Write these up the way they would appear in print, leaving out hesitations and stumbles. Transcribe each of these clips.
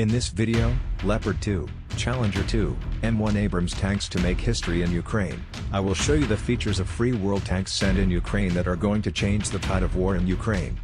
In this video, Leopard 2, Challenger 2, M1 Abrams tanks to make history in Ukraine. I will show you the features of free world tanks sent in Ukraine that are going to change the tide of war in Ukraine.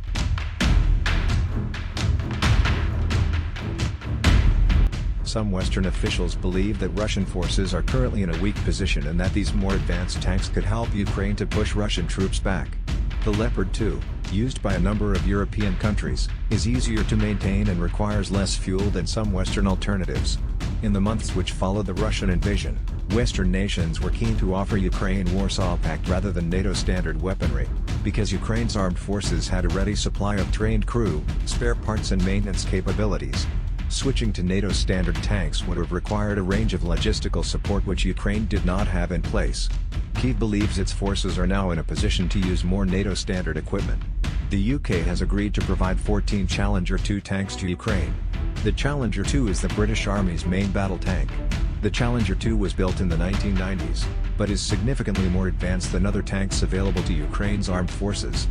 Some Western officials believe that Russian forces are currently in a weak position and that these more advanced tanks could help Ukraine to push Russian troops back. The Leopard 2, used by a number of European countries, is easier to maintain and requires less fuel than some Western alternatives. In the months which followed the Russian invasion, Western nations were keen to offer Ukraine Warsaw Pact rather than NATO standard weaponry, because Ukraine's armed forces had a ready supply of trained crew, spare parts and maintenance capabilities. Switching to NATO standard tanks would have required a range of logistical support which Ukraine did not have in place. Kyiv believes its forces are now in a position to use more NATO standard equipment. The UK has agreed to provide 14 Challenger 2 tanks to Ukraine. The Challenger 2 is the British Army's main battle tank. The Challenger 2 was built in the 1990s, but is significantly more advanced than other tanks available to Ukraine's armed forces.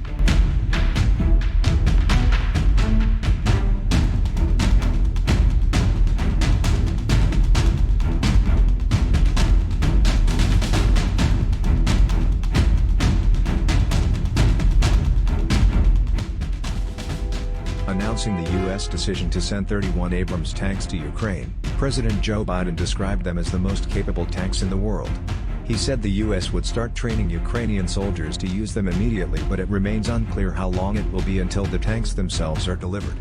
Announcing the U.S. decision to send 31 Abrams tanks to Ukraine, President Joe Biden described them as the most capable tanks in the world. He said the U.S. would start training Ukrainian soldiers to use them immediately, but it remains unclear how long it will be until the tanks themselves are delivered.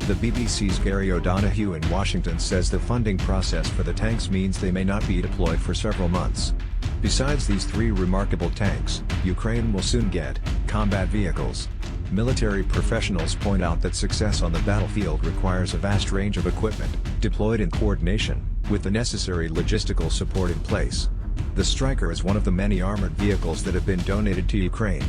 The BBC's Gary O'Donoghue in Washington says the funding process for the tanks means they may not be deployed for several months. Besides these three remarkable tanks, Ukraine will soon get combat vehicles. Military professionals point out that success on the battlefield requires a vast range of equipment, deployed in coordination, with the necessary logistical support in place. The Striker is one of the many armored vehicles that have been donated to Ukraine.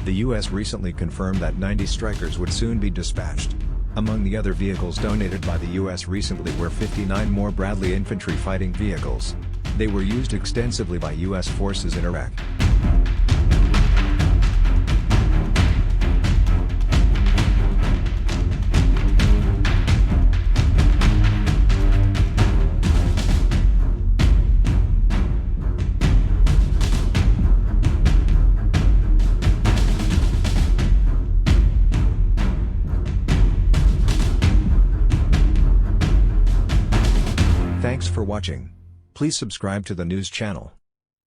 The U.S. recently confirmed that 90 Strikers would soon be dispatched. Among the other vehicles donated by the U.S. recently were 59 more Bradley infantry fighting vehicles. They were used extensively by U.S. forces in Iraq. Thanks for watching. Please subscribe to the news channel.